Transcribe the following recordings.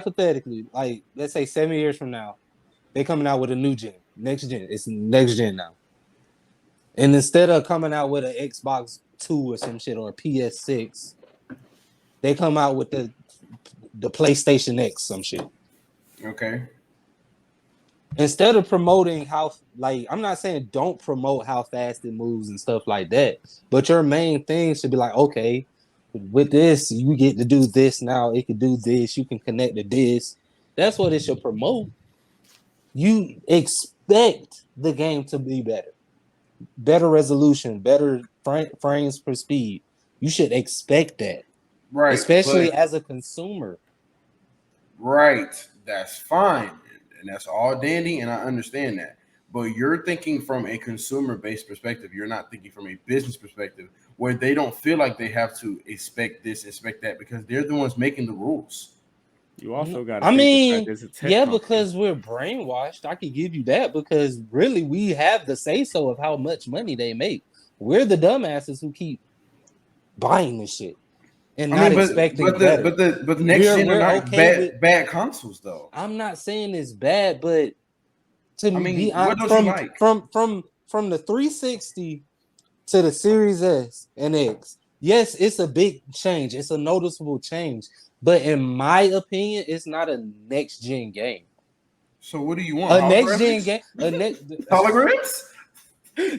hypothetically, like let's say 7 years from now, they coming out with a new gen, next gen. It's next gen now. And instead of coming out with an Xbox 2 or some shit or a PS6, they come out with the PlayStation X, some shit. Okay. Instead of promoting how, like, I'm not saying don't promote how fast it moves and stuff like that, but your main thing should be like, okay, with this, you get to do this now. It can do this. You can connect to this. That's what it should promote. You expect the game to be better resolution, better frames per speed. You should expect that, Right. especially as a consumer. Right. That's fine. And that's all dandy, and I understand that. But you're thinking from a consumer-based perspective. You're not thinking from a business perspective where they don't feel like they have to expect this, expect that, because they're the ones making the rules. You also got to I think mean, the fact it's a tech yeah, company. because we're brainwashed. I could give you that because really we have the say-so of how much money they make. We're the dumbasses who keep buying this shit and not expecting better. But the next gen are not okay bad consoles though. I'm not saying it's bad, but to be what honest, don't you like? from the 360 to the Series S and X, yes, it's a big change. It's a noticeable change. But in my opinion, it's not a next gen game. So what do you want? A next gen game? Holograms?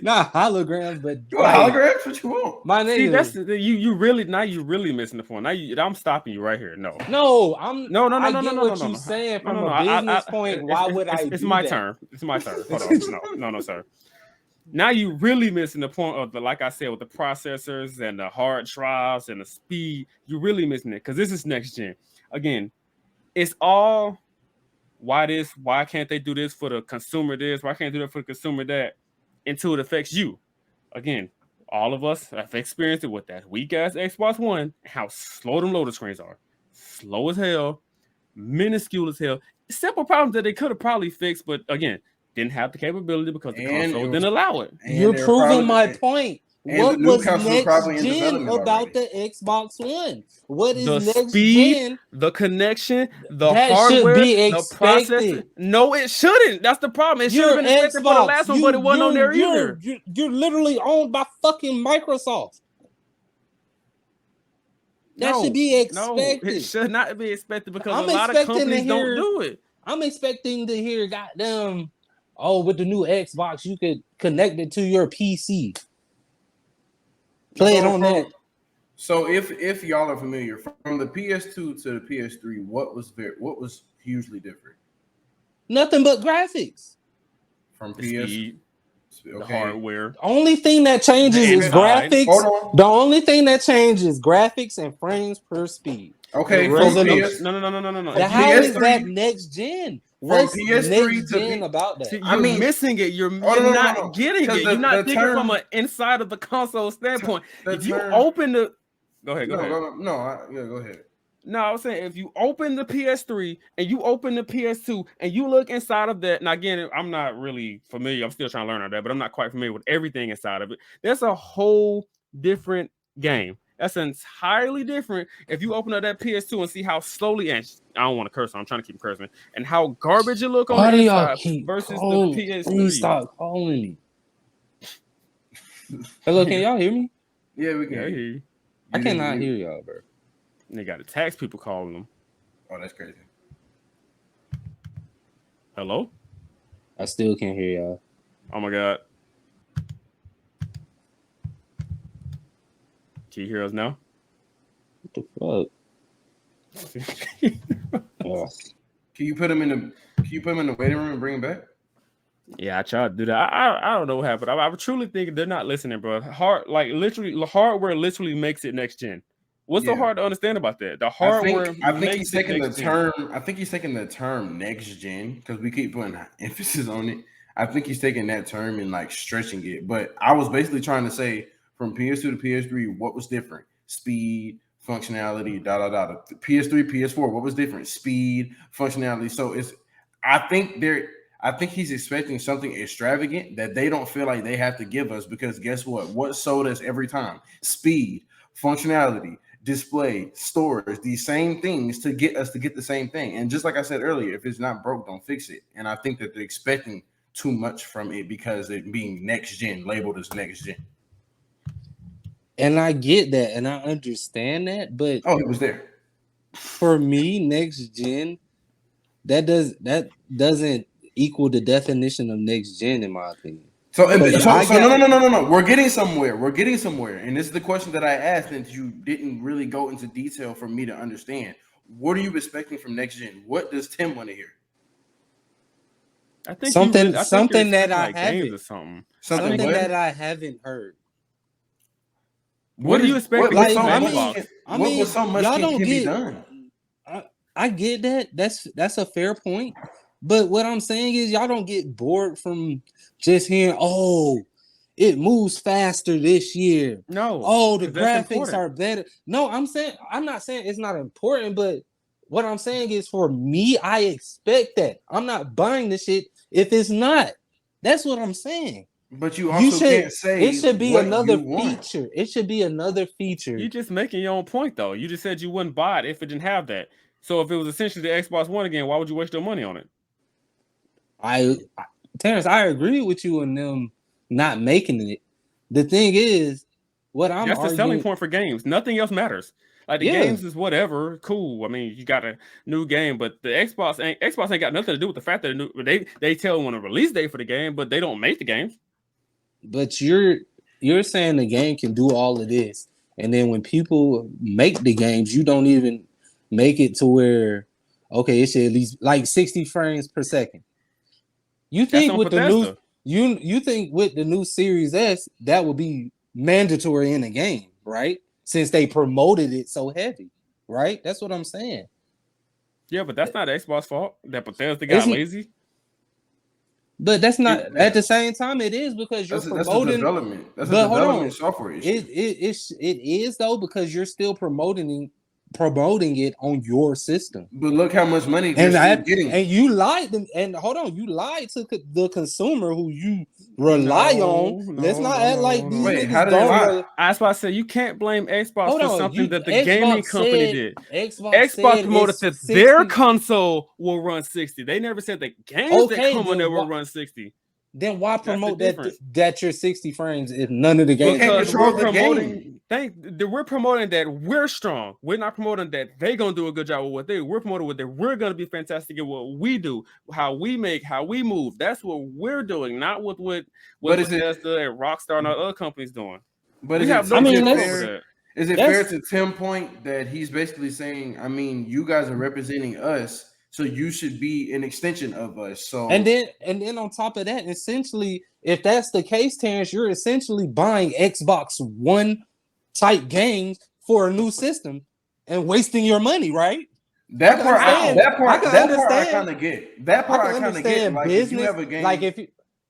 Not holograms, but holograms. What you want? My nigga. See, that's you really missing the point. Now I'm stopping you right here. No, I'm no. I get what you're saying from a business point. Why would I? It's my turn. It's my turn. Hold on. No, sir. Now you really missing the point of like I said, with the processors and the hard drives and the speed. You're really missing it because this is next gen. Again, it's all why can't they do this for the consumer this? Why can't they do that for the consumer that? Until it affects you. Again, all of us have experienced it with that weak ass Xbox One, how slow them loader screens are. Slow as hell, minuscule as hell. Simple problems that they could have probably fixed, but again, didn't have the capability because the console didn't allow it. You're proving my point. What was next gen about the Xbox One? What is the next speed, gen? The connection, the that hardware, should be the expected. processor. No, it shouldn't. That's the problem. It should have been expected for the last one, but it wasn't on there either. You're literally owned by fucking Microsoft. That should be expected. No, it should not be expected because a lot of companies don't do it. I'm expecting to hear goddamn, with the new Xbox, you could connect it to your PC. Play it on that. So if y'all are familiar, from the PS2 to the PS3, what was hugely different? Nothing but graphics. From PS, the hardware. Only thing that changes is graphics. The only thing that changes is graphics and frames per speed. Okay, no. How is that next gen? What's PS3 next gen about that? You're missing it. You're not getting it. You're not thinking from an inside of the console standpoint. If you open the, go ahead. Go ahead. No, I was saying if you open the PS3 and you open the PS2 and you look inside of that. Now again, I'm not really familiar. I'm still trying to learn on that, but I'm not quite familiar with everything inside of it. There's a whole different game. That's entirely different. If you open up that PS2 and see how slowly, and I don't want to curse, so I'm trying to keep cursing, and how garbage it look on the inside versus the PS3. Please stop calling me. Hello, can y'all hear me? Yeah, we can hear you. I cannot hear y'all, bro. They got to tax people calling them. Oh, that's crazy. Hello? I still can't hear y'all. Oh my God. Can you hear us now? What the fuck? Can you put him in the waiting room and bring him back? Yeah, I tried to do that. I don't know what happened. I truly think they're not listening, bro. Hardware literally makes it next gen. What's so hard to understand about that? The hardware. I think he's taking the term. I think he's taking the term next gen because we keep putting emphasis on it. I think he's taking that term and like stretching it. But I was basically trying to say from PS2 to PS3, what was different? Speed, functionality, The PS3, PS4, what was different? Speed, functionality. So I think he's expecting something extravagant that they don't feel like they have to give us because guess what? What sold us every time? Speed, functionality, display, stores, these same things to get us to get the same thing. And just like I said earlier, if it's not broke, don't fix it. And I think that they're expecting too much from it because it being next gen, labeled as next gen. And I get that, and I understand that, but Oh, it was there. for me, next gen, that doesn't equal the definition of next gen, in my opinion. So But no. We're getting somewhere. And this is the question that I asked, and you didn't really go into detail for me to understand. What are you expecting from next gen? What does Tim want to hear? I think something you're something that I expecting, like, games haven't or something. something what? that I haven't heard. What do you expect? What Like, was so much y'all can don't be get. done? I get that. That's a fair point. But what I'm saying is, y'all don't get bored from just hearing, "Oh, it moves faster this year." No. Oh, the 'cause that's graphics important. are better. No, I'm not saying it's not important, but what I'm saying is, for me, I expect that. I'm not buying the shit if it's not. That's what I'm saying. But you also can't say it should be what another you want. feature. It should be another feature. You're just making your own point, though. You just said you wouldn't buy it if it didn't have that. So if it was essentially the Xbox One again, why would you waste your money on it? Terrence, I agree with you on them not making it. The thing is, what I'm That's the arguing, selling point for games. Nothing else matters. Like the games is whatever, cool. I mean, you got a new game, but the Xbox ain't got nothing to do with the fact that they tell when a release date for the game, but they don't make the games. But you're saying the game can do all of this, and then when people make the games, you don't even make it to where, okay, it should at least like 60 frames per second. You think with the new you think with the new Series S that would be mandatory in the game, right? Since they promoted it so heavy, right? That's what I'm saying. Yeah, but that's not Xbox fault. That Bethesda got lazy. But that's not at the same time. It is because you're promoting. That's development. That's a development software issue. It is though, because you're still promoting it on your system. But look how much money they're getting. And you lied them. And hold on, you lied to the consumer who you rely on. Let's not act like these niggas how did they lie? That's why I said you can't blame Xbox for something that the Xbox gaming company did. Xbox promoted that their console will run 60. They never said the games that come on there will run 60. Then why promote that you're 60 frames if none of the games? Because we're promoting that we're strong. We're not promoting that they're gonna do a good job with what we're promoting with that we're gonna be fantastic at what we do, how we make, how we move. That's what we're doing, not what Bethesda and Rockstar and other companies doing. But is it fair to Tim's point that he's basically saying, I mean, you guys are representing us, so you should be an extension of us. So and then on top of that, essentially, if that's the case, Terrence, you're essentially buying Xbox One type games for a new system and wasting your money, right? That part I kind of get. That part I kind of get. Like, business, if you have a game, like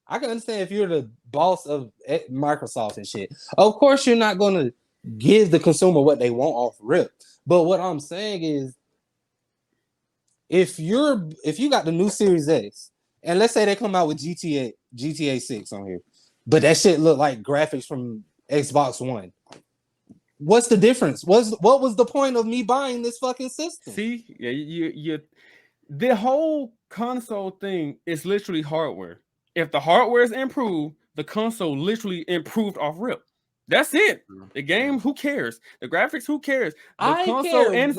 I can understand if you're the boss of Microsoft and shit. Of course, you're not going to give the consumer what they want off rip. But what I'm saying is, if you got the new Series X, and let's say they come out with GTA 6 on here, but that shit look like graphics from Xbox One. What's the difference? What was the point of me buying this fucking system? See, you the whole console thing is literally hardware. If the hardware is improved, the console literally improved off rip. That's it. The game, who cares? The graphics, who cares? The console care. and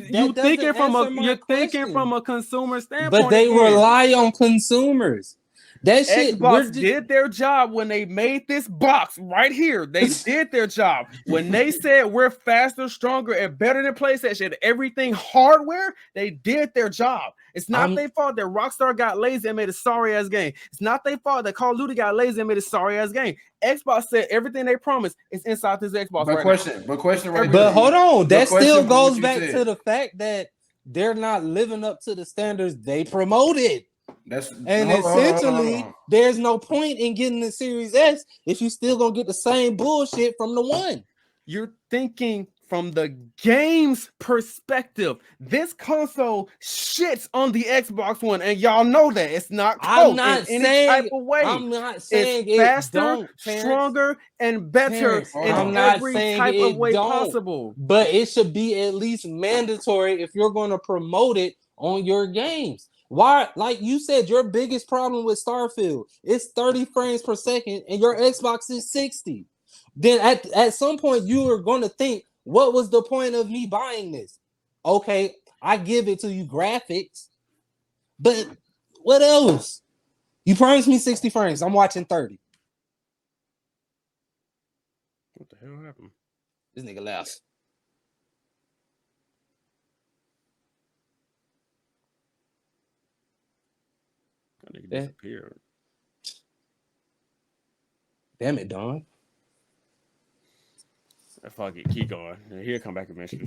you're thinking from a consumer standpoint. But they rely on consumers. That shit, Xbox did their job when they made this box right here. They did their job when they said we're faster, stronger, and better than PlayStation. Everything hardware, they did their job. It's not their fault that Rockstar got lazy and made a sorry ass game. It's not their fault that Call of Duty got lazy and made a sorry ass game. Xbox said everything they promised is inside this Xbox. But hold on, that still goes back to the fact that they're not living up to the standards they promoted. Essentially, there's no point in getting the Series S if you still gonna get the same bullshit from the one. You're thinking from the game's perspective. This console shits on the Xbox One, and y'all know that it's not close in any type of way. I'm not saying it's faster, Terrence. stronger, and better Terrence, in I'm not every saying type it of way don't. possible. But it should be at least mandatory if you're going to promote it on your games. Why, like you said, your biggest problem with Starfield is 30 frames per second and your Xbox is 60. Then at some point you are going to think, what was the point of me buying this? Okay, I give it to you graphics, but what else? You promised me 60 frames. I'm watching 30. What the hell happened? This nigga left. That nigga disappeared. Damn it, Don. Fuck it, keep going. He'll come back eventually.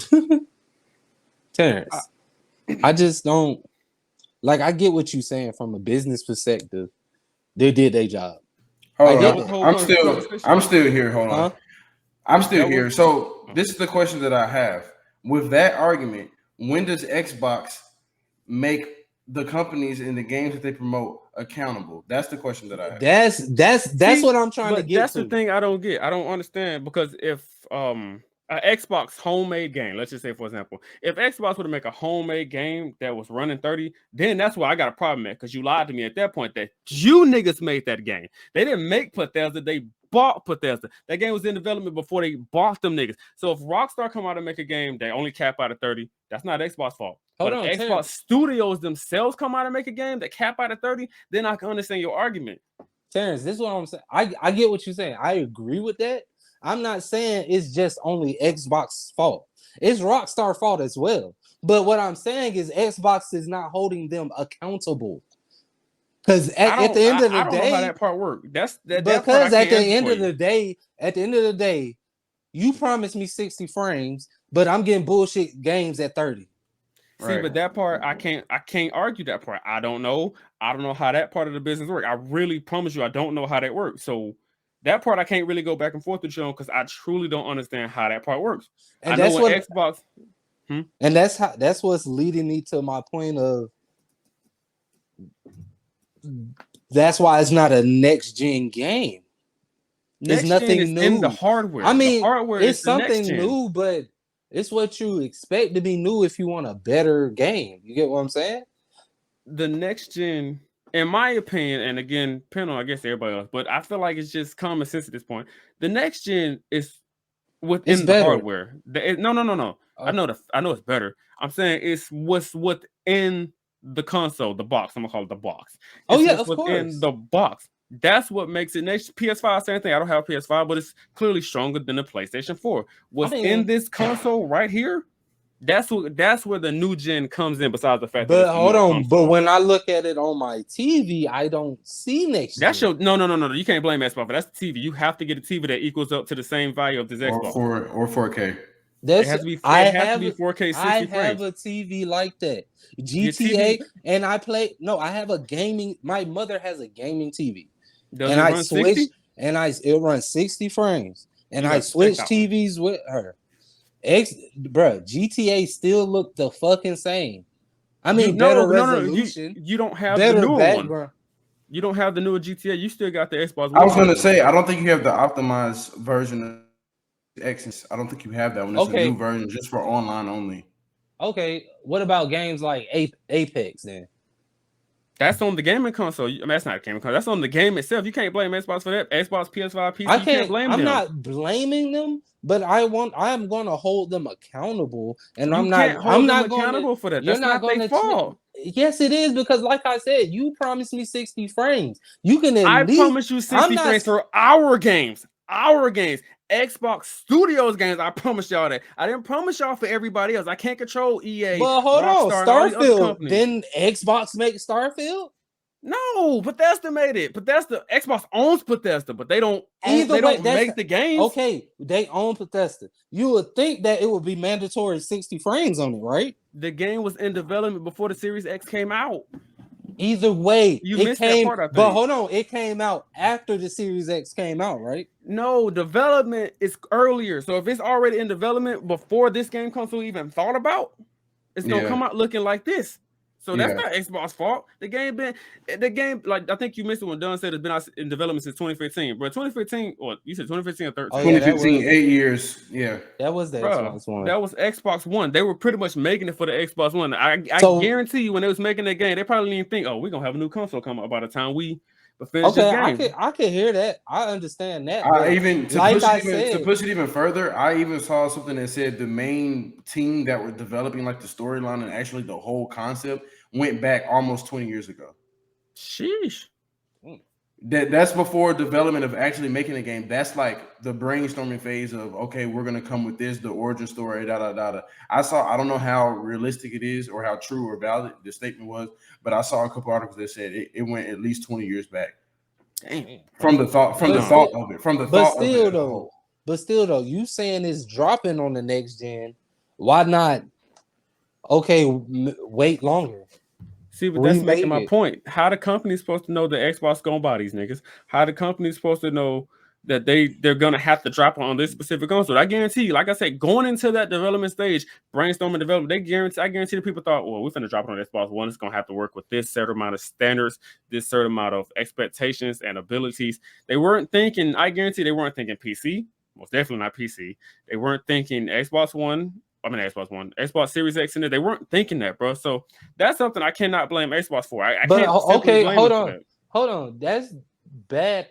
Terrence, I just don't like. I get what you're saying from a business perspective. They did their job. Hold on. I'm still here. Hold on. I'm still here. So this is the question that I have. With that argument, when does Xbox make the companies in the games that they promote accountable? That's the question that I have. That's what I'm trying to get. That's the thing I don't get. I don't understand, because if an Xbox homemade game, let's just say for example, if Xbox were to make a homemade game that was running 30, then that's why I got a problem at, because you lied to me at that point that you niggas made that game. They didn't make Bethesda, they bought Bethesda. That game was in development before they bought them niggas. So if Rockstar come out and make a game they only cap out at 30, that's not Xbox fault. But if Xbox Studios themselves come out and make a game that cap out at 30, then I can understand your argument. Terrence, this is what I'm saying. I get what you're saying. I agree with that. I'm not saying it's just only Xbox's fault. It's Rockstar fault as well. But what I'm saying is Xbox is not holding them accountable. Because at the end of the day, I don't know how that part works. Because at the end of the day, you promised me 60 frames, but I'm getting bullshit games at 30. See, but that part I can't argue that part. I don't know how that part of the business works. I really promise you I don't know how that works. So that part I can't really go back and forth with you on, because I truly don't understand how that part works. And I know what Xbox. And that's what's leading me to my point of that's why it's not a next gen game. There's nothing new in the hardware. I mean, the hardware it's is something new, but it's what you expect to be new if you want a better game. You get what I'm saying? The next gen, in my opinion, and again, depending on I guess everybody else, but I feel like it's just common sense at this point. The next gen is within the hardware. No. I know it's better. I'm saying it's what's within the console, the box. I'm gonna call it the box. Of course. The box. That's what makes it. Next PS5, same thing. I don't have a PS5, but it's clearly stronger than the PlayStation 4. What's in this console right here? That's where the new gen comes in. Besides the fact, but hold on. But when I look at it on my TV, I don't see next. That's your no. You can't blame Xbox. That's the TV. You have to get a TV that equals up to the same value of this Xbox or 4K. It has to be 4K 60 I frames. have a TV like that. GTA, and I play. No, I have a gaming. My mother has a gaming TV. Does and it run 60? And it runs 60 frames. And I switch TVs with her. GTA still look the fucking same. I mean, better resolution. You don't have the newer one. You don't have the newer GTA. You still got the Xbox One. I was gonna say, I don't think you have the optimized version of X. I don't think you have that one. It's a new version just for online only. Okay, what about games like Apex then? That's on the gaming console. I mean, that's not a gaming console. That's on the game itself. You can't blame Xbox for that. Xbox, PS5, PC. You can't blame them. I'm not blaming them, but I am going to hold them accountable, and I'm not accountable for that. That's not their fault. Yes, it is, because like I said, you promised me 60 frames. You can promise you 60 frames for our games. Our games. Xbox Studios games, I promise y'all that. I didn't promise y'all for everybody else. I can't control EA. But hold on, Starfield. Didn't Xbox make Starfield? No, Bethesda made it. Xbox owns Bethesda, but they don't make the games. Okay, they own Bethesda. You would think that it would be mandatory 60 frames on it, right? The game was in development before the Series X came out. Either way, You it missed that came. part, I But think. hold on, it came out after the Series X came out, right? No, development is earlier. So if it's already in development before this game console even thought about, it's gonna Yeah. come out looking like this. So that's Yeah. not Xbox fault. The game like I think you missed it when Dunn said it's been out in development since 2015. Bro, 2015, or you said 2015 or 13. Oh, yeah, that 2015, was- 8 years. Yeah. That was the Bro, Xbox One. that was Xbox One. They were pretty much making it for the Xbox One. I So- guarantee you when they was making that game, they probably didn't think, oh, we're gonna have a new console come out by the time we finish Okay, this game. I can hear that. I understand that. I but even to like push I it even, said, to push it even further, I even saw something that said the main team that were developing like the storyline and actually the whole concept went back almost 20 years ago. Sheesh. That's before development of actually making a game. That's like the brainstorming phase of okay, we're gonna come with this, the origin story, da da da da. I don't know how realistic it is or how true or valid the statement was, but I saw a couple articles that said it went at least 20 years back. Damn. From the thought of it. From the but thought of it. still as a though, whole. you saying it's dropping on the next gen. Why not? Okay, wait longer. See, but that's Remake making my it. point. How the company's supposed to know that Xbox gonna buy these niggas? How the company's supposed to know that they're gonna have to drop on this specific console? I guarantee you, like I said, going into that development stage, brainstorming development, I guarantee the people thought, well, we're gonna drop it on Xbox One. It's gonna have to work with this certain amount of standards, this certain amount of expectations and abilities. They weren't thinking. I guarantee they weren't thinking PC. Most definitely not PC. They weren't thinking Xbox One. Xbox Series X in it. They weren't thinking that, bro. So that's something I cannot blame Xbox for. I But can't simply okay, blame hold them for on. that. Hold on. That's bad.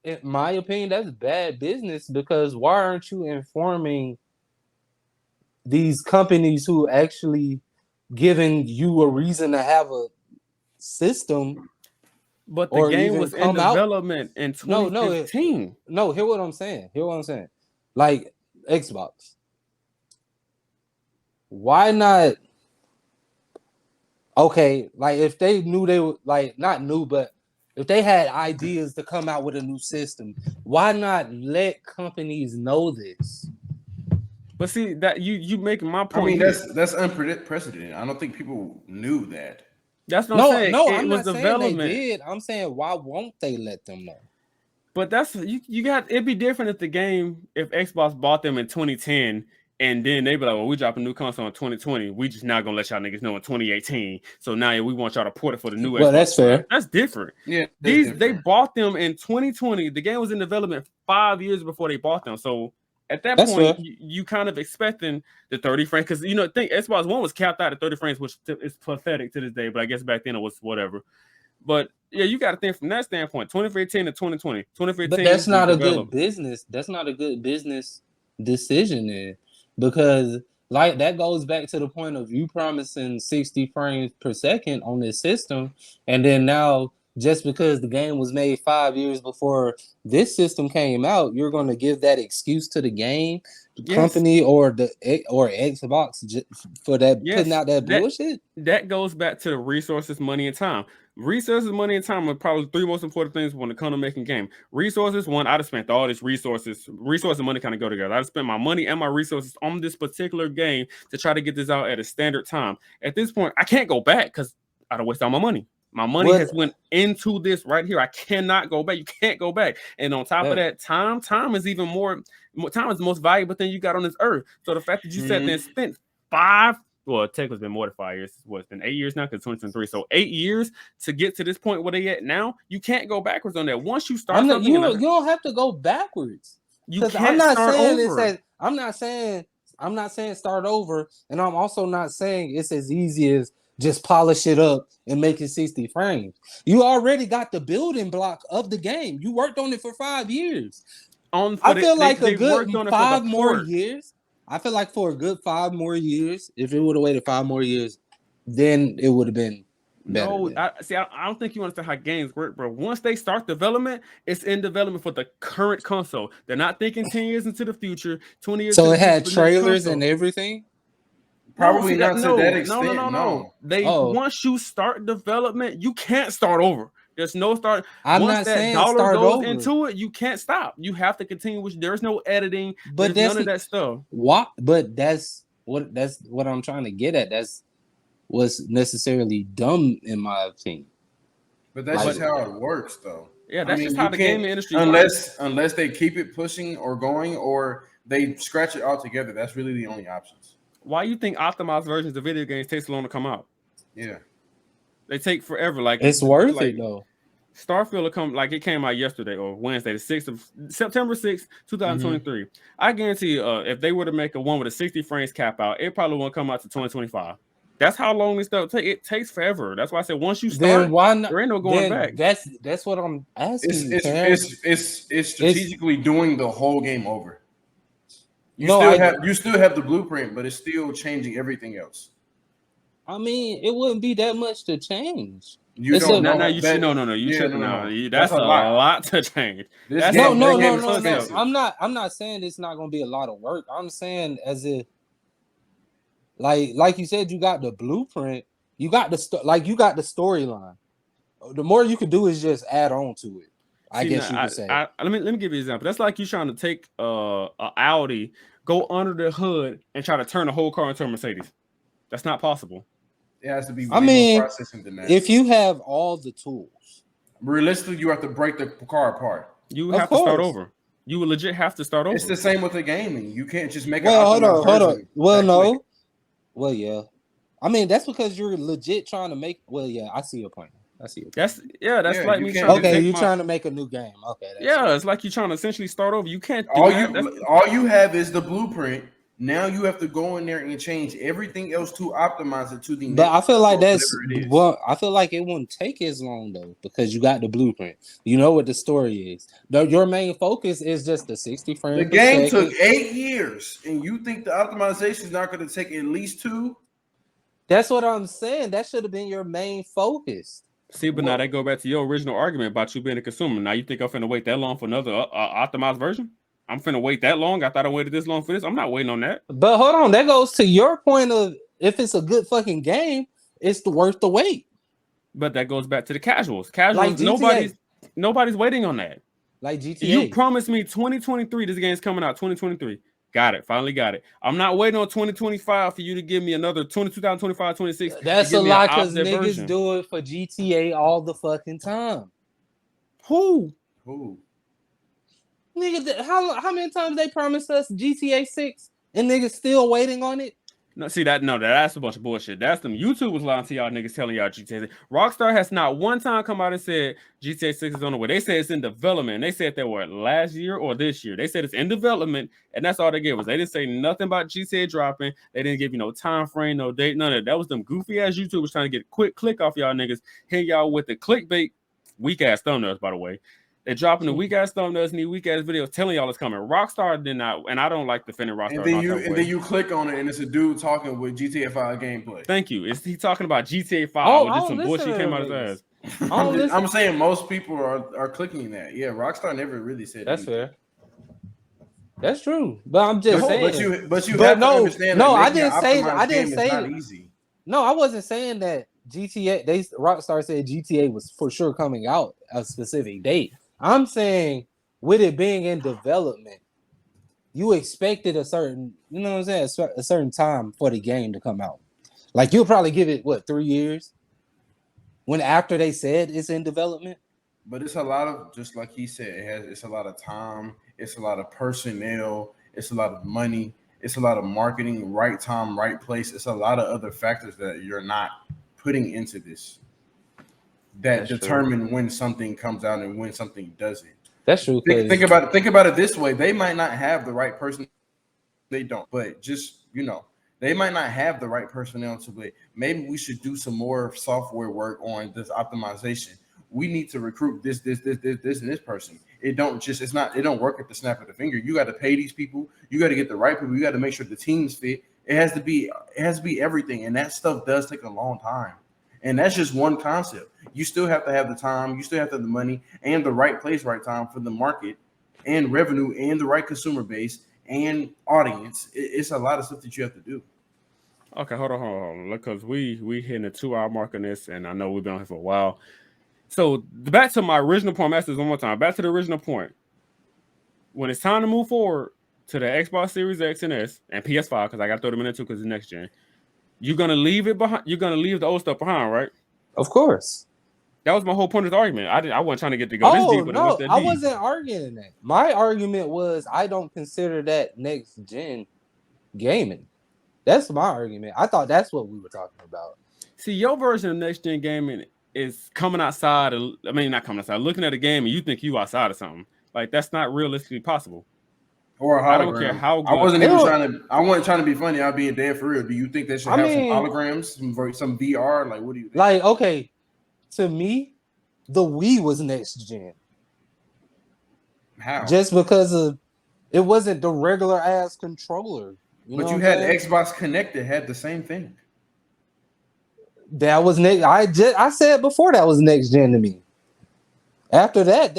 In my opinion, that's bad business because why aren't you informing these companies who actually giving you a reason to have a system? But the or game even was in come out- development in 2015. No, hear what I'm saying. Like Xbox. Why not? Okay, like if they knew they were like not new, but if they had ideas to come out with a new system, why not let companies know this? But see that you making my I point. mean, that's unprecedented. I don't think people knew that. That's what I'm saying. No, It I'm was not saying development. they did. I'm saying why won't they let them know? But that's you got it'd be different if Xbox bought them in 2010 and then they be like, well, we drop a new console in 2020. We just not gonna let y'all niggas know in 2018. So now we want y'all to port it for the new Well, Xbox. that's fair. That's different. Yeah, They bought them in 2020. The game was in development 5 years before they bought them. So at that That's point, fair. you kind of expecting the 30 frames because I think Xbox One was capped out at 30 frames, which is pathetic to this day. But I guess back then it was whatever. But yeah, you got to think from that standpoint. 2015 to 2020. 2015. But that's not a developed. good business. That's not a good business decision then, because like that goes back to the point of you promising 60 frames per second on this system, and then now just because the game was made 5 years before this system came out, you're going to give that excuse to the game company or Xbox for that putting out that bullshit. That goes back to the resources, money, and time. Resources, money, and time are probably three most important things when it comes to making game. Resources, one, I'd have spent all this resources and money kind of go together. I'd spent my money and my resources on this particular game to try to get this out at a standard time. At this point, I can't go back because I don't waste all my money. My money has went into this right here. I cannot go back. You can't go back. And on top of that, time is even more. Time is the most valuable thing you got on this earth. So the fact that you sat there and spent technically it's been more than 5 years. It's been 8 years now because 2023. So 8 years to get to this point where they at now. You can't go backwards on that. Once you start, you don't have to go backwards. You can't I'm not start saying over. I'm not saying start over, and I'm also not saying it's as easy as just polish it up and make it 60 frames. You already got the building block of the game. You worked on it for 5 years. I feel like a good 5 more years. I feel like for a good 5 more years, if it would have waited 5 more years, then it would have been better. No, I don't think you understand how games work, bro. Once they start development, it's in development for the current console. They're not thinking 10 years into the future, 20 years. So it had trailers and everything. Probably not to that extent. No. Once you start development, you can't start over. There's no start. I'm Once not that saying dollar start goes over into it, you can't stop. You have to continue. There's no editing. But there's none of that stuff. What? But that's what I'm trying to get at. That's what's necessarily dumb in my opinion. But that's Like, just how it works, though. Yeah, I that's mean, just you how the can't gaming industry works. unless they keep it pushing or going, or they scratch it altogether. That's really the only options. Why you think optimized versions of video games take so long to come out? Yeah. They take forever. Like it's worth like it though. Starfield will come like it came out yesterday or Wednesday, the 6th of September 6th, 2023. I guarantee you, if they were to make a one with a 60 frames cap out, it probably won't come out to 2025. That's how long this stuff takes. It takes forever. That's why I said once you start, Then why not? there ain't no going back. That's what I'm asking It's you, it's Cam. it's strategically doing the whole game over. You No, still have the blueprint, but it's still changing everything else. I mean, it wouldn't be that much to change. You It's don't a- know. No, you that- no, you yeah, tripping no, now. no. That's a lot. lot to change. This That's game- No, that game is no. expensive. I'm not saying it's not gonna be a lot of work. I'm saying as if like you said, you got the blueprint, you got you got the storyline. The more you could do is just add on to it. I guess you could say. Let me give you an example. That's like you trying to take a Audi, go under the hood, and try to turn the whole car into a Mercedes. That's not possible. It has to be. I mean, processing than that. If you have all the tools, realistically, you have to break the car apart. You Of have to start course. over. You will legit have to start over. It's the same with the gaming. You can't just make. well, an hold optimized on. version Well, that no. quick. Well, yeah. I mean, that's because you're legit trying to make. Well, yeah, I see your point. That's That's Yeah, like you me can't- trying to okay. take You're my- trying to make a new game. Okay. That's Yeah, it's like you're trying to essentially start over. You can't do All that. all you have is the blueprint. Now you have to go in there and change everything else to optimize it to the. But I feel like that's whatever it is. well. I feel like it wouldn't take as long though because you got the blueprint. You know what the story is. Your main focus is just the 60 frames. The per game second. took 8 years, and you think the optimization is not going to take at least 2? That's what I'm saying. That should have been your main focus. See, but now they go back to your original argument about you being a consumer. Now you think I'm finna wait that long for another optimized version? I'm finna wait that long? I thought I waited this long for this. I'm not waiting on that. But hold on, that goes to your point of if it's a good fucking game, it's worth the wait. But that goes back to the casuals. Casuals, Like GTA. nobody's waiting on that. Like GTA. You promised me 2023. This game's coming out 2023. Got it. Finally got it. I'm not waiting on 2025 for you to give me another 2025, 26. That's a lot because niggas do it for GTA all the fucking time. Who? Nigga, how many times they promised us GTA 6 and niggas still waiting on it? No, see that's a bunch of bullshit. That's them YouTubers lying to y'all niggas telling y'all GTA 6. Rockstar has not one time come out and said GTA 6 is on the way. They said it's in development. And they said they were last year or this year. They said it's in development, and that's all they gave us. They didn't say nothing about GTA dropping. They didn't give you no time frame, no date, none of that. That was them goofy ass YouTubers trying to get a quick click off y'all niggas, hit y'all with the clickbait, weak ass thumbnails, by the way. They're dropping the weak ass thumbnails and the weak ass videos telling y'all it's coming. Rockstar did not, and I don't like defending Rockstar. And then you click on it and it's a dude talking with GTA 5 gameplay. Thank you. Is he talking about GTA 5 with just some bullshit listen came to out his ass? I'm saying most people are clicking that. Yeah, Rockstar never really said That's anything. fair. That's true. But I'm just saying. But you have to understand that I making didn't an say optimized I didn't game say is not easy. No, I wasn't saying that GTA. Rockstar said GTA was for sure coming out a specific date. I'm saying with it being in development, you expected a certain, you know what I'm saying, a certain time for the game to come out. Like you'll probably give it 3 years when after they said it's in development. But it's a lot of, just like he said, it's a lot of time, it's a lot of personnel, it's a lot of money, it's a lot of marketing, right time, right place. It's a lot of other factors that you're not putting into this that determine when something comes out and when something doesn't. That's true. Think about it this way. They might not have the right person. They don't, but just, they might not have the right personnel to play. Maybe we should do some more software work on this optimization. We need to recruit this, and this person. It don't work at the snap of the finger. You got to pay these people. You got to get the right people. You got to make sure the teams fit. It has to be everything. And that stuff does take a long time. And that's just one concept. You still have to have the time, you still have to have the money and the right place, right time for the market and revenue and the right consumer base and audience. It's a lot of stuff that you have to do. Okay, hold on. Because we hitting a 2-hour mark on this, and I know we've been on here for a while. So back to my original point. I'm asking this one more time. Back to the original point. When it's time to move forward to the Xbox Series X and S and PS5, because I got to throw them in there too because it's next gen. You're gonna leave it behind. You're gonna leave the old stuff behind, right? Of course. That was my whole point of the argument. I wasn't trying to get to go this Oh deep, but it was no, that I deep. wasn't arguing that. My argument was I don't consider that next gen gaming. That's my argument. I thought that's what we were talking about. See, your version of next gen gaming is coming outside. I mean, not coming outside, looking at a game and you think you outside of something. Like that's not realistically possible. Or a hologram. I don't care how good. I wasn't trying to be funny. I'll be dead for real. Do you think they should have some holograms, some VR? Like, what do you think? Like, okay, to me, the Wii was next gen. How? Just because it wasn't the regular ass controller. But you had Xbox Connect that had the same thing. That was next. I said before that was next gen to me. After that,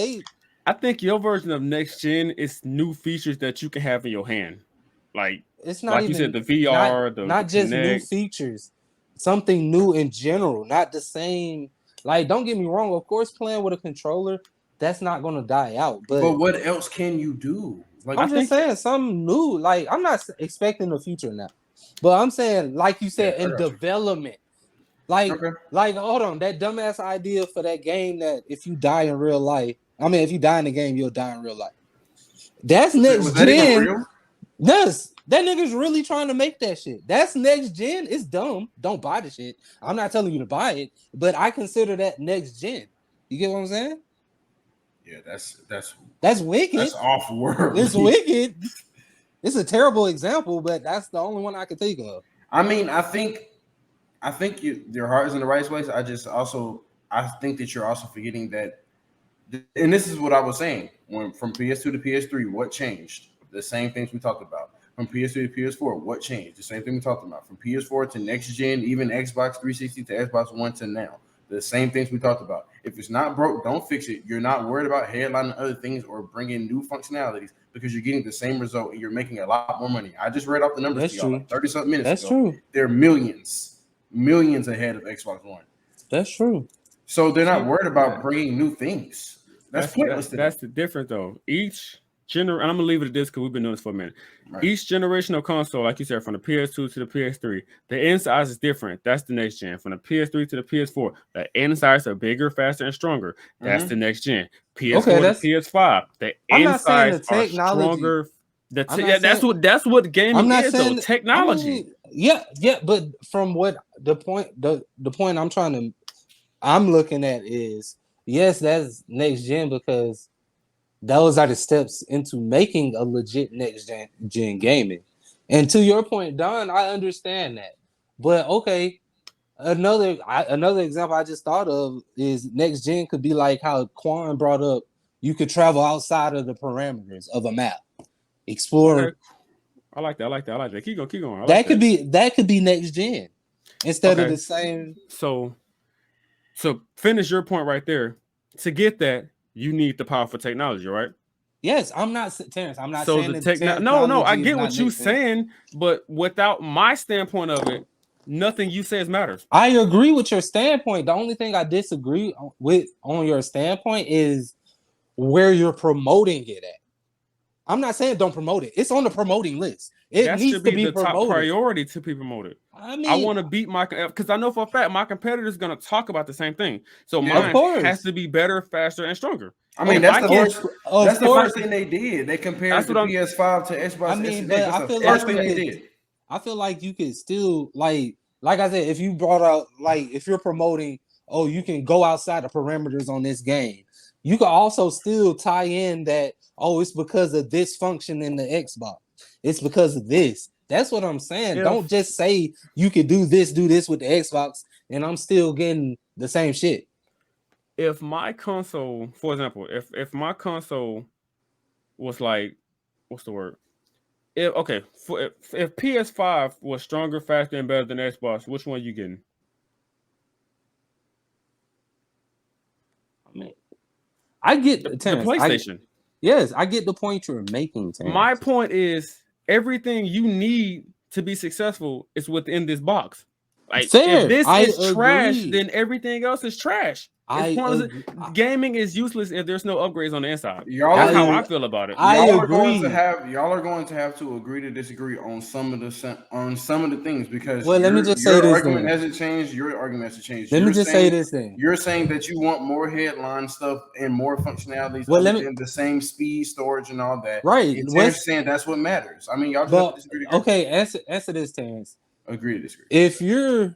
I think your version of next gen is new features that you can have in your hand. Like it's not like even, you said, the VR, not just Kinect. new features, something new in general, not the same. Like, don't get me wrong. Of course, playing with a controller, that's not going to die out. But what else can you do? Like, I'm just saying something new. Like, I'm not expecting the future now, but I'm saying, like you said, in development. Like, hold on, that dumbass idea for that game that if you die in real life, I mean, if you die in the game, you'll die in real life. That's next gen. That even real? Yes, that nigga's really trying to make that shit. That's next gen. It's dumb. Don't buy the shit. I'm not telling you to buy it, but I consider that next gen. You get what I'm saying? Yeah, that's wicked. That's off world. It's wicked. It's a terrible example, but that's the only one I can think of. I mean, I think your heart is in the right place. I think that you're also forgetting that, and this is what I was saying, from PS2 to PS3, what changed? The same things we talked about. From PS3 to PS4, what changed? The same thing we talked about. From PS4 to next gen, even Xbox 360 to Xbox One to now, the same things we talked about. If it's not broke, don't fix it. You're not worried about headlining other things or bringing new functionalities because you're getting the same result and you're making a lot more money. I just read off the numbers to y'all like 30-something minutes ago. That's true. They're millions ahead of Xbox One. That's true. So they're not worried about bringing new things. That's pointless. That's the difference, though. Each generation, and I'm gonna leave it at this because we've been doing this for a minute. Right. Each generation of console, like you said, from the PS2 to the PS3, the insides is different. That's the next gen. From the PS3 to the PS4, the insides are bigger, faster, and stronger. That's the next gen. PS4 to PS5, the insides are stronger. That's what gaming is, though. Technology. But from what the point I'm looking at is, yes, that's next gen because those are the steps into making a legit next gen gaming. And to your point, Don, I understand that. But okay, another example I just thought of is next gen could be like how Quan brought up, you could travel outside of the parameters of a map, explore. Okay. I like that. Keep going. That could be next gen instead of the same. So finish your point right there. To get that, you need the powerful technology, right? Yes, I'm not Terrence. I'm not so saying the technology. No, I get what you're saying, but without my standpoint of it, nothing you say matters. I agree with your standpoint. The only thing I disagree with on your standpoint is where you're promoting it at. I'm not saying don't promote it. It's on the promoting list. It needs to be the top priority to be promoted. I mean, I want to beat because I know for a fact my competitor is going to talk about the same thing. So mine has to be better, faster, and stronger. I mean, that's the first thing they did. They compared the PS5 to Xbox. I mean, but I feel like they did. I feel like you could still like I said, if you brought out if you're promoting, you can go outside the parameters on this game. You can also still tie in that, it's because of this function in the Xbox. It's because of this. That's what I'm saying. Yeah. Don't just say you could do this with the Xbox, and I'm still getting the same shit. If my console, for example, if my console was like, what's the word? If PS5 was stronger, faster, and better than Xbox, which one are you getting? I mean, I get the PlayStation. Yes, I get the point you're making. Terrence. My point is everything you need to be successful is within this box. Like if this is trash, then everything else is trash. It's pointless. Gaming is useless if there's no upgrades on the inside. That's how I feel about it. Y'all are going to have to agree to disagree on some of the things because let me just say your this argument then. hasn't changed. Your argument hasn't changed. Let me just say this then. You're saying that you want more headline stuff and more functionalities than the same speed, storage, and all that. Right. And Terrence saying that's what matters. I mean, y'all just have to disagree. Okay, answer this, Terrence. Agree to disagree.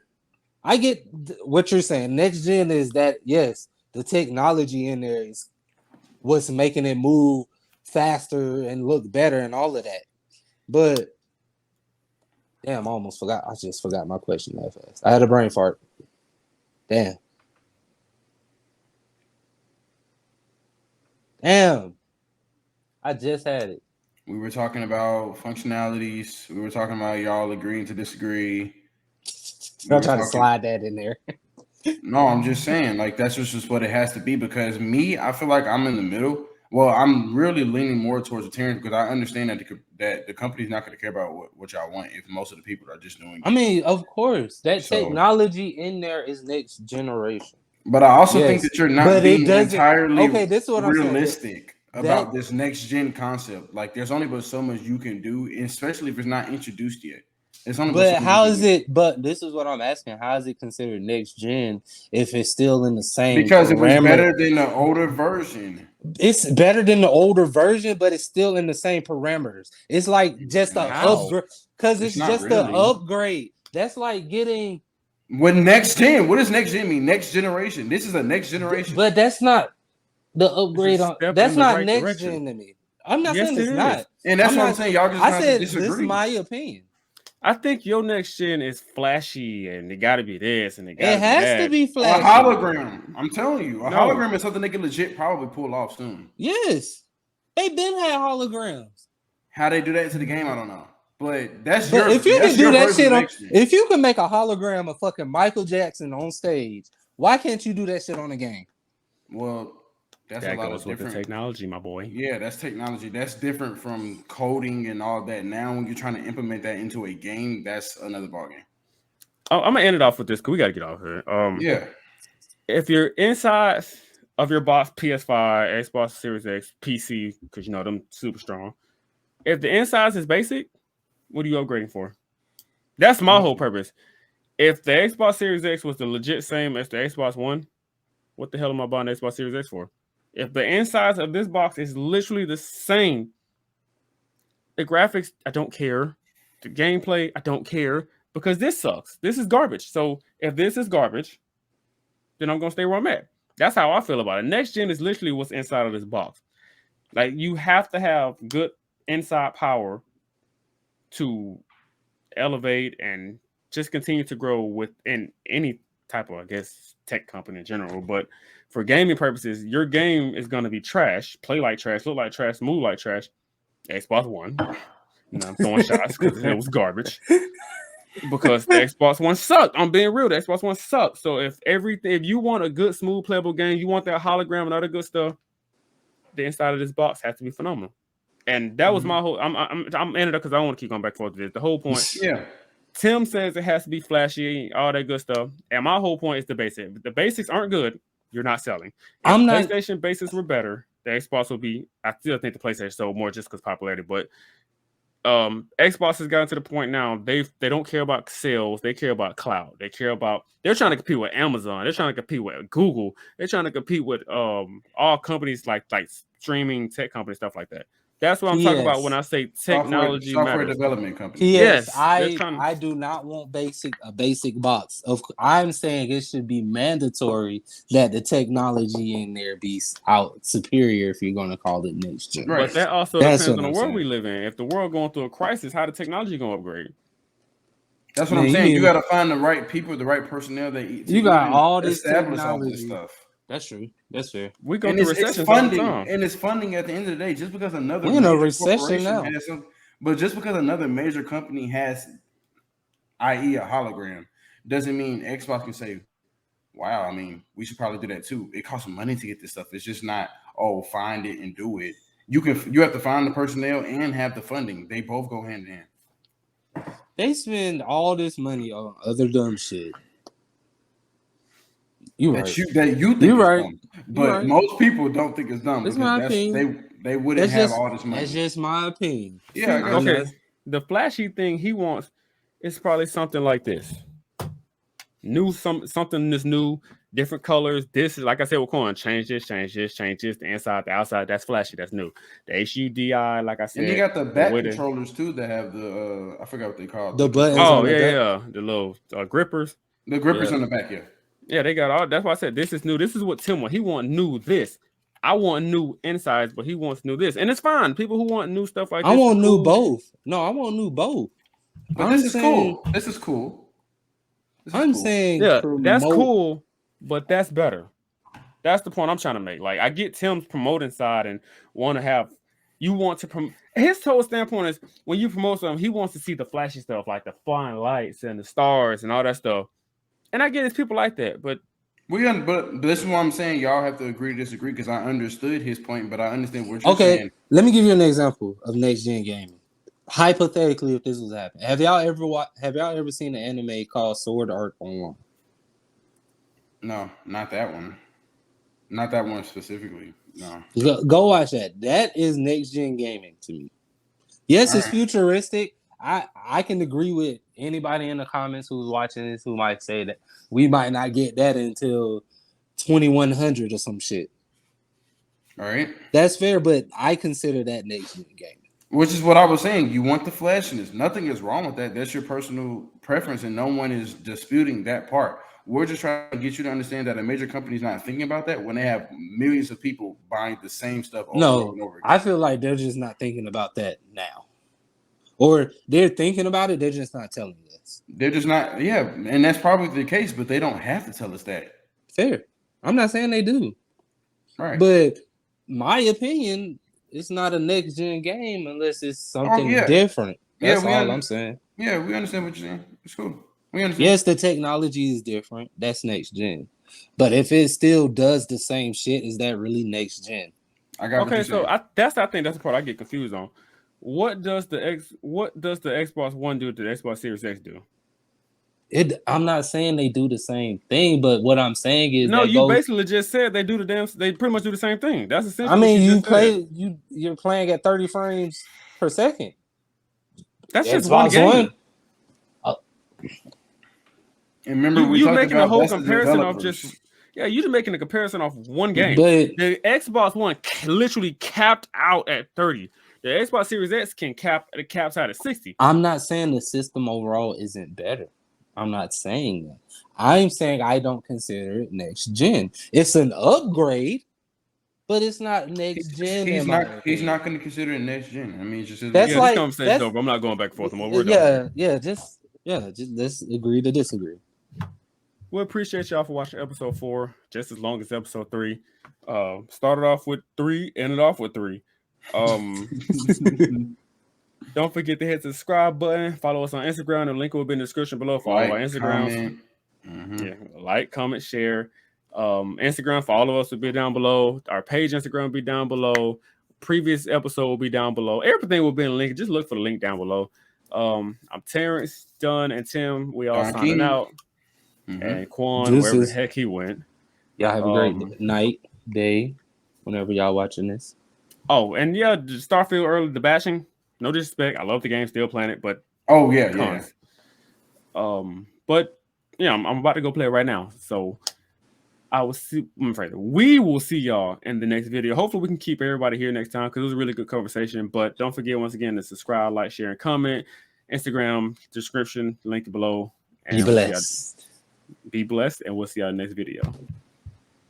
I get what you're saying. Next gen is that, yes, the technology in there is what's making it move faster and look better and all of that. But damn, I almost forgot. I just forgot my question that fast. I had a brain fart. Damn. I just had it. We were talking about functionalities. We were talking about y'all agreeing to disagree. I'm trying to slide that in there. No, I'm just saying, like, that's just what it has to be. Because I feel like I'm in the middle. Well, I'm really leaning more towards the Terrence because I understand that the company's not going to care about what y'all want if most of the people are just doing it. I mean, of course, technology in there is next generation. But I also think that you're not being entirely this is what realistic about this next gen concept. Like, there's only but so much you can do, especially if it's not introduced yet. But how is it? But this is what I'm asking. How is it considered next gen if it's still in the same? Because it was better than the older version. It's better than the older version, but it's still in the same parameters. It's like just an upgrade because it's just an upgrade. That's like getting. What next gen? What does next gen mean? Next generation. This is a next generation. But that's not the upgrade on. That's not next gen to me. I'm not saying it's not. And that's what I'm saying. Y'all just have to disagree. This is my opinion. I think your next gen is flashy and it got to be this and it has to be flashy. A hologram. I'm telling you, hologram is something they can legit probably pull off soon. Yes, they been had holograms. How they do that to the game, I don't know. But if you can do that shit if you can make a hologram of fucking Michael Jackson on stage, why can't you do that shit on the game? Well, that goes with the technology, my boy. Yeah, that's technology. That's different from coding and all that. Now, when you're trying to implement that into a game, that's another ballgame. Oh, I'm gonna end it off with this because we gotta get off here. Yeah. If you're inside of your box, PS5, Xbox Series X, PC, because you know them super strong. If the insides is basic, what are you upgrading for? That's my whole purpose. If the Xbox Series X was the legit same as the Xbox One, what the hell am I buying the Xbox Series X for? If the insides of this box is literally the same, the graphics, I don't care. The gameplay, I don't care because this sucks. This is garbage. So if this is garbage, then I'm going to stay where I'm at. That's how I feel about it. Next gen is literally what's inside of this box. Like, you have to have good inside power to elevate and just continue to grow within any type of, I guess, tech company in general. But for gaming purposes, your game is going to be trash, play like trash, look like trash, move like trash. Xbox One. You know, I'm throwing shots because it was garbage. Because the Xbox One sucked. I'm being real. The Xbox One sucked. So if you want a good, smooth, playable game, you want that hologram and other good stuff, the inside of this box has to be phenomenal. And that was my whole. I'm ended up because I don't want to keep going back and forth with this. The whole point. Yeah. Tim says it has to be flashy, all that good stuff. And my whole point is the basics. If the basics aren't good, you're not selling. If PlayStation basics were better, the Xbox will be. I still think the PlayStation sold more just because popularity, but Xbox has gotten to the point now they don't care about sales, they care about cloud. They're trying to compete with Amazon, they're trying to compete with Google, they're trying to compete with all companies like streaming tech companies, stuff like that. That's what I'm talking about when I say technology software matters. development company. Yes, I do not want a basic box. I'm saying it should be mandatory that the technology in there be out superior if you're going to call it next gen. Right. But that also depends on the world we live in. If the world going through a crisis, how the technology going to upgrade? That's what I'm saying. You got to find the right people, the right personnel that you got all this establish all this stuff. That's true. That's fair. We go through recession funding, and it's funding at the end of the day. Just because another we're in a recession now, but just because another major company has, i.e., a hologram, doesn't mean Xbox can say, "Wow, I mean, we should probably do that too." It costs money to get this stuff. It's just not, find it and do it. You have to find the personnel and have the funding. They both go hand in hand. They spend all this money on other dumb shit. You that right. you think You is right. dumb. But right. most people don't think it's dumb It's because my that's opinion. they wouldn't That's have just all this money. that's just my opinion. Yeah, I got I'm you. Okay, not- the flashy thing he wants is probably something like this. Something that's new, different colors. This is like I said with Coin, change this, the inside, the outside. That's flashy, that's new. The HUDI, like I said. And you got the back way they- controllers too that have the I forgot what they call it. The buttons Oh on the back. yeah, the little grippers. The grippers Yeah. on the back, yeah. Yeah, they got all. That's why I said this is new. This is what Tim want. He want new this. I want new insides, but he wants new this, and it's fine. People who want new stuff like I this, want is new cool. both. No, I want new both. But I'm this is saying- cool. This is cool. This is I'm cool. saying Yeah, promote. that's cool, but that's better. That's the point I'm trying to make. Like, I get Tim's promoting side and want to have. You want to promote. His whole standpoint is when you promote something, he wants to see the flashy stuff, like the flying lights and the stars and all that stuff. And I get it's people like that, but But this is what I'm saying. Y'all have to agree to disagree because I understood his point, but I understand what you're Okay, saying. let me give you an example of next gen gaming. Hypothetically, if this was happening, have y'all ever seen an anime called Sword Art Online? No, not that one. Not that one specifically. No. Go watch that. That is next gen gaming to me. Yes, it's Alright. futuristic. I can agree with anybody in the comments who's watching this who might say that we might not get that until 2100 or some shit. All right. That's fair, but I consider that next gen gaming. Which is what I was saying. You want the flashiness. Nothing is wrong with that. That's your personal preference, and no one is disputing that part. We're just trying to get you to understand that a major company is not thinking about that when they have millions of people buying the same stuff over and over again. I feel like they're just not thinking about that now. Or they're thinking about it, they're just not telling us. They're just not, yeah, and that's probably the case, but they don't have to tell us that. Fair. I'm not saying they do. Right. But my opinion, it's not a next gen game unless it's something yeah. different. Yeah, That's we all under- I'm saying. Yeah, we understand what you're saying. It's cool. We understand. Yes, the technology is different. That's next gen. But if it still does the same shit, is that really next gen? I got what okay. you're So saying. I think that's the part I get confused on. What does the Xbox One do to the Xbox Series X do? I'm not saying they do the same thing, but what I'm saying is No, that you goes, basically just said they pretty much do the same thing. That's essentially. I mean, what just said. you're playing at 30 frames per second. That's just Xbox one game. One. And remember, we You're talked making a about whole that's the comparison of developers. just you're just making a comparison off one game. But The Xbox One literally capped out at 30. The Xbox Series X caps out at 60. I'm not saying the system overall isn't better. I'm not saying that. I'm saying I don't consider it next gen. It's an upgrade, but it's not next gen. He's in my not. He's opinion. not going to consider it next gen. I mean, it's just That's Yeah, like- this conversation's that's- over. I'm not going back and forth anymore. We're done. Just let's agree to disagree. We appreciate y'all for watching episode 4, just as long as episode 3. Started off with 3, ended off with 3. Don't forget to hit the subscribe button. Follow us on Instagram. The link will be in the description below for all of our Instagrams. Comment. Yeah, like, comment, share. Instagram for all of us will be down below. Our page Instagram will be down below. Previous episode will be down below. Everything will be in the link. Just look for the link down below. I'm Terrence, Dunn, and Tim. We all Donkey. signing out. Mhm. And Quan, Deuces. wherever the heck he went. Y'all have a great night, day, whenever y'all watching this. Oh, and yeah, Starfield early, the bashing. No disrespect. I love the game, still playing it, but Oh yeah, yeah. cons. But yeah, I'm about to go play it right now. So we will see y'all in the next video. Hopefully we can keep everybody here next time because it was a really good conversation. But don't forget once again to subscribe, like, share, and comment. Instagram description, link below. Be blessed. Be blessed, and we'll see y'all in the next video.